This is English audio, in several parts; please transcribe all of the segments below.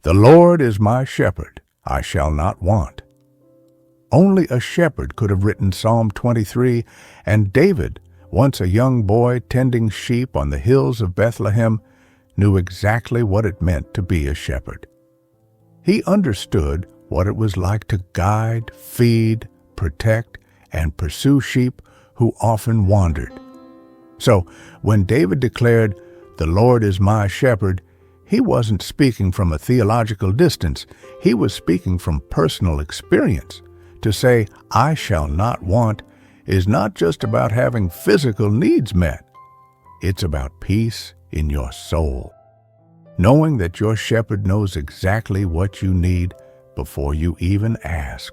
The Lord is my shepherd, I shall not want. Only a shepherd could have written Psalm 23, and David, once a young boy tending sheep on the hills of Bethlehem, knew exactly what it meant to be a shepherd. He understood what it was like to guide, feed, protect, and pursue sheep who often wandered. So, when David declared, "The Lord is my shepherd," he wasn't speaking from a theological distance. He was speaking from personal experience. To say, "I shall not want," is not just about having physical needs met. It's about peace in your soul, knowing that your shepherd knows exactly what you need before you even ask.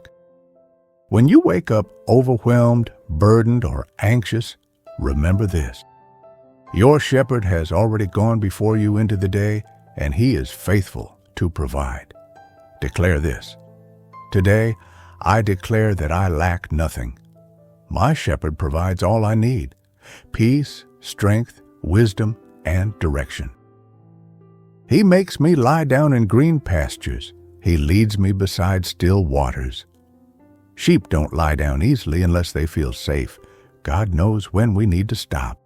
When you wake up overwhelmed, burdened, or anxious, remember this. Your shepherd has already gone before you into the day, and he is faithful to provide. Declare this. Today, I declare that I lack nothing. My shepherd provides all I need: peace, strength, wisdom, and direction. He makes me lie down in green pastures. He leads me beside still waters. Sheep don't lie down easily unless they feel safe. God knows when we need to stop.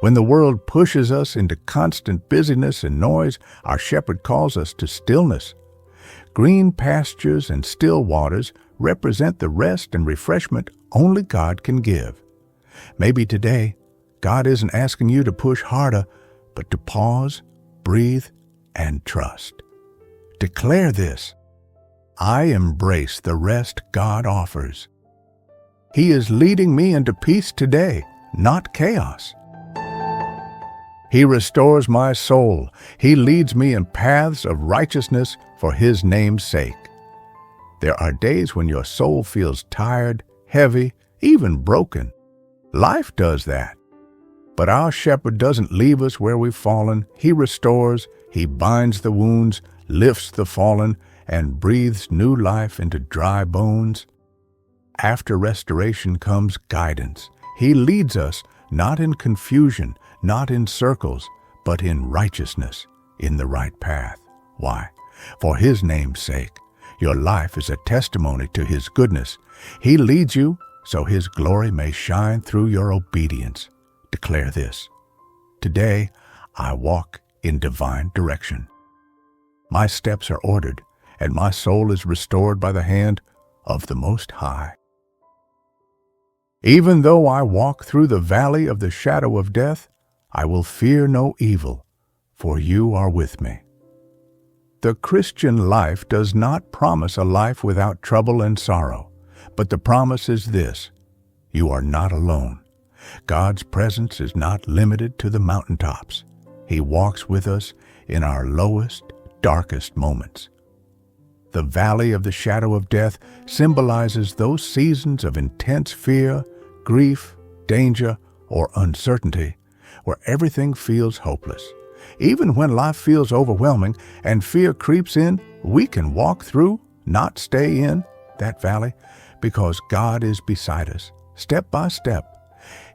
When the world pushes us into constant busyness and noise, our shepherd calls us to stillness. Green pastures and still waters represent the rest and refreshment only God can give. Maybe today, God isn't asking you to push harder, but to pause, breathe, and trust. Declare this. I embrace the rest God offers. He is leading me into peace today, not chaos. He restores my soul. He leads me in paths of righteousness for His name's sake. There are days when your soul feels tired, heavy, even broken. Life does that. But our shepherd doesn't leave us where we've fallen. He restores, He binds the wounds, lifts the fallen, and breathes new life into dry bones. After restoration comes guidance. He leads us not in confusion, not in circles, but in righteousness, in the right path. Why? For His name's sake. Your life is a testimony to His goodness. He leads you so His glory may shine through your obedience. Declare this. Today, I walk in divine direction. My steps are ordered, and my soul is restored by the hand of the Most High. Even though I walk through the valley of the shadow of death, I will fear no evil, for You are with me. The Christian life does not promise a life without trouble and sorrow, but the promise is this: you are not alone. God's presence is not limited to the mountaintops. He walks with us in our lowest, darkest moments. The valley of the shadow of death symbolizes those seasons of intense fear, grief, danger, or uncertainty, where everything feels hopeless. Even when life feels overwhelming and fear creeps in, we can walk through, not stay in, that valley, because God is beside us, step by step.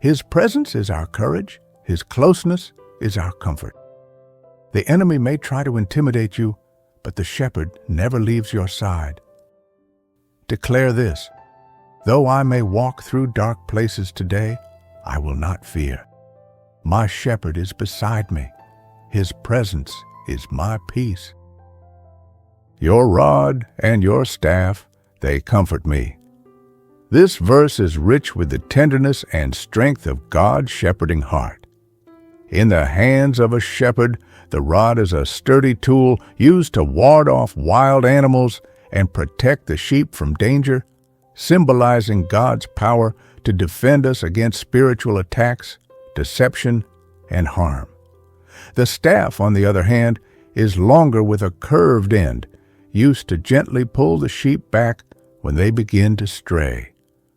His presence is our courage. His closeness is our comfort. The enemy may try to intimidate you, but the shepherd never leaves your side. Declare this: though I may walk through dark places today, I will not fear. My shepherd is beside me. His presence is my peace. Your rod and your staff, they comfort me. This verse is rich with the tenderness and strength of God's shepherding heart. In the hands of a shepherd, the rod is a sturdy tool used to ward off wild animals and protect the sheep from danger, symbolizing God's power to defend us against spiritual attacks, deception, and harm. The staff, on the other hand, is longer with a curved end, used to gently pull the sheep back when they begin to stray,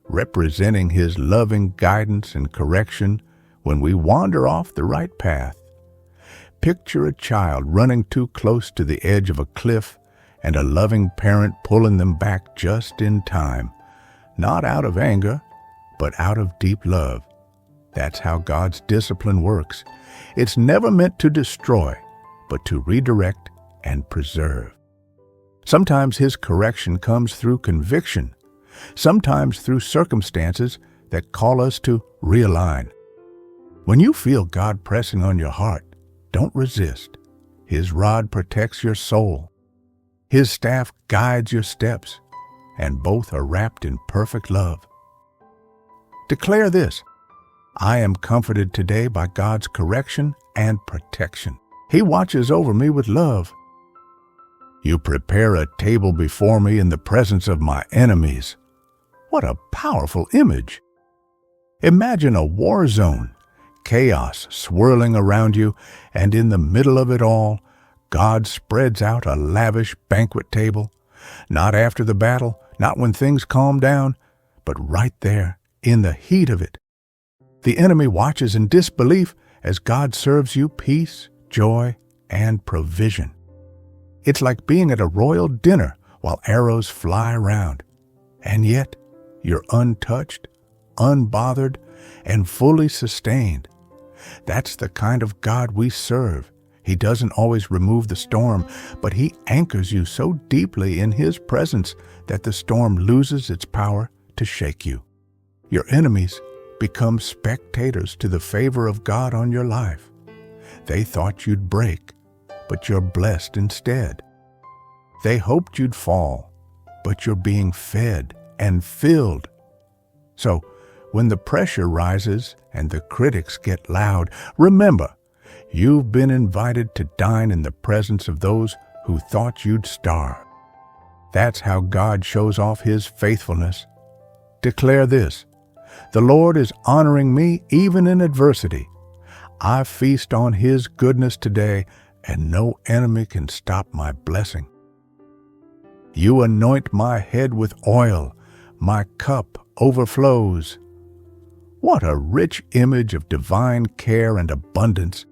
representing His loving guidance and correction when we wander off the right path. Picture a child running too close to the edge of a cliff and a loving parent pulling them back just in time, not out of anger, but out of deep love. That's how God's discipline works. It's never meant to destroy, but to redirect and preserve. Sometimes his correction comes through conviction, sometimes through circumstances that call us to realign. When you feel God pressing on your heart, don't resist. His rod protects your soul. His staff guides your steps, and both are wrapped in perfect love. Declare this: I am comforted today by God's correction and protection. He watches over me with love. You prepare a table before me in the presence of my enemies. What a powerful image! Imagine a war zone, chaos swirling around you, and in the middle of it all, God spreads out a lavish banquet table, not after the battle, not when things calm down, but right there in the heat of it. The enemy watches in disbelief as God serves you peace, joy, and provision. It's like being at a royal dinner while arrows fly around, and yet you're untouched, unbothered, and fully sustained. That's the kind of God we serve. He doesn't always remove the storm, but He anchors you so deeply in His presence that the storm loses its power to shake you. Your enemies become spectators to the favor of God on your life. They thought you'd break, but you're blessed instead. They hoped you'd fall, but you're being fed and filled. So, when the pressure rises and the critics get loud, remember, you've been invited to dine in the presence of those who thought you'd starve. That's how God shows off His faithfulness. Declare this: the Lord is honoring me even in adversity. I feast on His goodness today, and no enemy can stop my blessing. You anoint my head with oil. My cup overflows. What a rich image of divine care and abundance.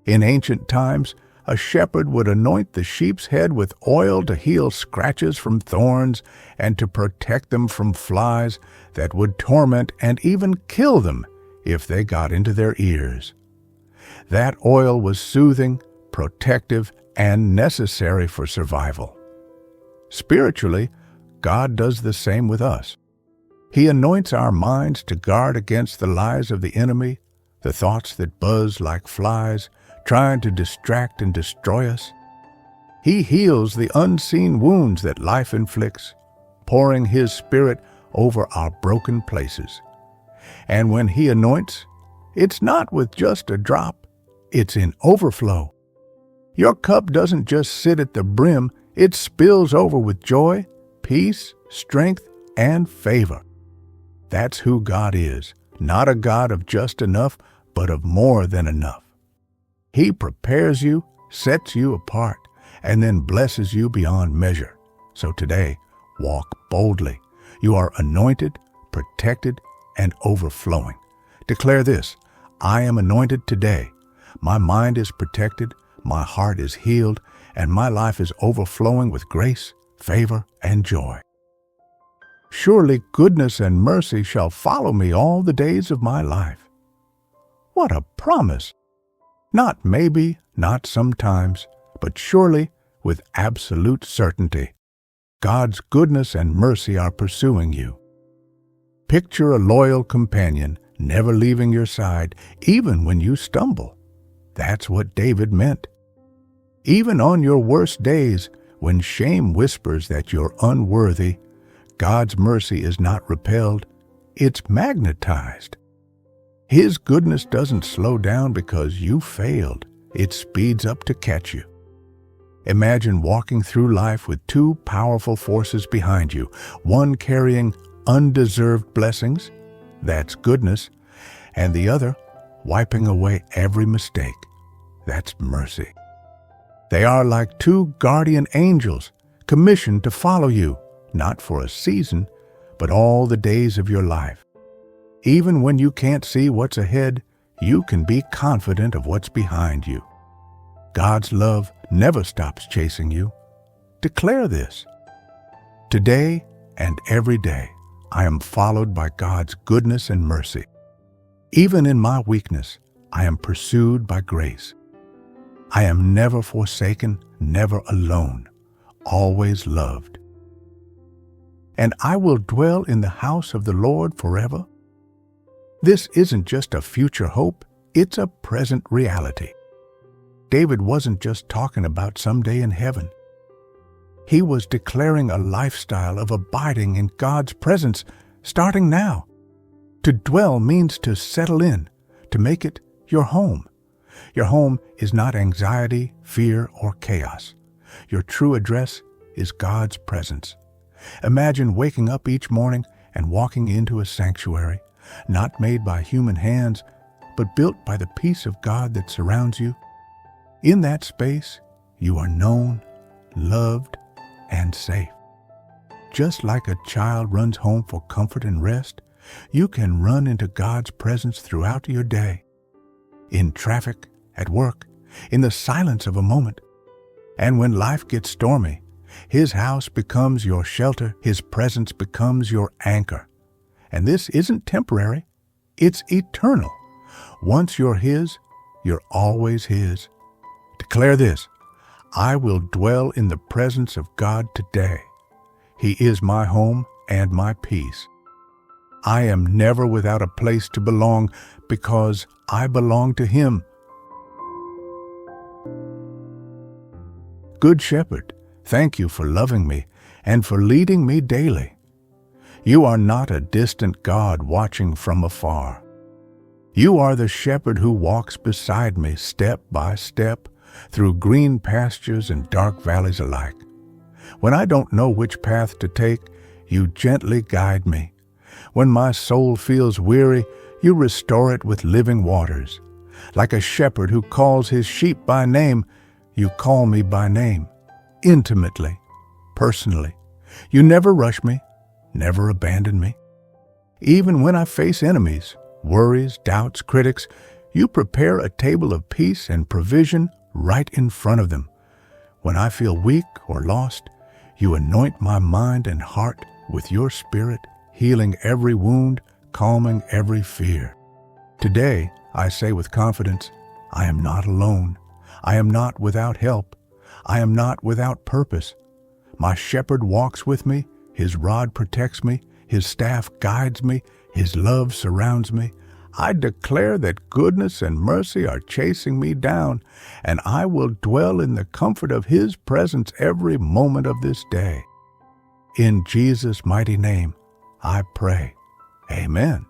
In ancient times, a shepherd would anoint the sheep's head with oil to heal scratches from thorns and to protect them from flies that would torment and even kill them if they got into their ears. That oil was soothing, protective, and necessary for survival. Spiritually, God does the same with us. He anoints our minds to guard against the lies of the enemy, the thoughts that buzz like flies, trying to distract and destroy us. He heals the unseen wounds that life inflicts, pouring His Spirit over our broken places. And when He anoints, it's not with just a drop, it's in overflow. Your cup doesn't just sit at the brim, it spills over with joy, peace, strength, and favor. That's who God is, not a God of just enough, but of more than enough. He prepares you, sets you apart, and then blesses you beyond measure. So today, walk boldly. You are anointed, protected, and overflowing. Declare this: I am anointed today. My mind is protected, my heart is healed, and my life is overflowing with grace, favor, and joy. Surely goodness and mercy shall follow me all the days of my life. What a promise! Not maybe, not sometimes, but surely with absolute certainty. God's goodness and mercy are pursuing you. Picture a loyal companion never leaving your side, even when you stumble. That's what David meant. Even on your worst days, when shame whispers that you're unworthy, God's mercy is not repelled, it's magnetized. His goodness doesn't slow down because you failed. It speeds up to catch you. Imagine walking through life with two powerful forces behind you, one carrying undeserved blessings, that's goodness, and the other wiping away every mistake, that's mercy. They are like two guardian angels commissioned to follow you, not for a season, but all the days of your life. Even when you can't see what's ahead, you can be confident of what's behind you. God's love never stops chasing you. Declare this: today and every day, I am followed by God's goodness and mercy. Even in my weakness, I am pursued by grace. I am never forsaken, never alone. always loved. And I will dwell in the house of the Lord forever. This isn't just a future hope, it's a present reality. David wasn't just talking about someday in heaven. He was declaring a lifestyle of abiding in God's presence starting now. To dwell means to settle in, to make it your home. Your home is not anxiety, fear, or chaos. Your true address is God's presence. Imagine waking up each morning and walking into a sanctuary, not made by human hands, but built by the peace of God that surrounds you. In that space, you are known, loved, and safe. Just like a child runs home for comfort and rest, you can run into God's presence throughout your day. In traffic, at work, in the silence of a moment. And when life gets stormy, His house becomes your shelter, His presence becomes your anchor. And this isn't temporary, it's eternal. Once you're His, you're always His. Declare this: I will dwell in the presence of God today. He is my home and my peace. I am never without a place to belong because I belong to Him. Good Shepherd, thank you for loving me and for leading me daily. You are not a distant God watching from afar. You are the shepherd who walks beside me step by step through green pastures and dark valleys alike. When I don't know which path to take, you gently guide me. When my soul feels weary, you restore it with living waters. Like a shepherd who calls his sheep by name, you call me by name, intimately, personally. You never rush me, never abandon me. Even when I face enemies, worries, doubts, critics, you prepare a table of peace and provision right in front of them. When I feel weak or lost, you anoint my mind and heart with your Spirit, healing every wound, calming every fear. Today, I say with confidence, I am not alone. I am not without help. I am not without purpose. My shepherd walks with me. His rod protects me. His staff guides me. His love surrounds me. I declare that goodness and mercy are chasing me down, and I will dwell in the comfort of His presence every moment of this day. In Jesus' mighty name, I pray. Amen.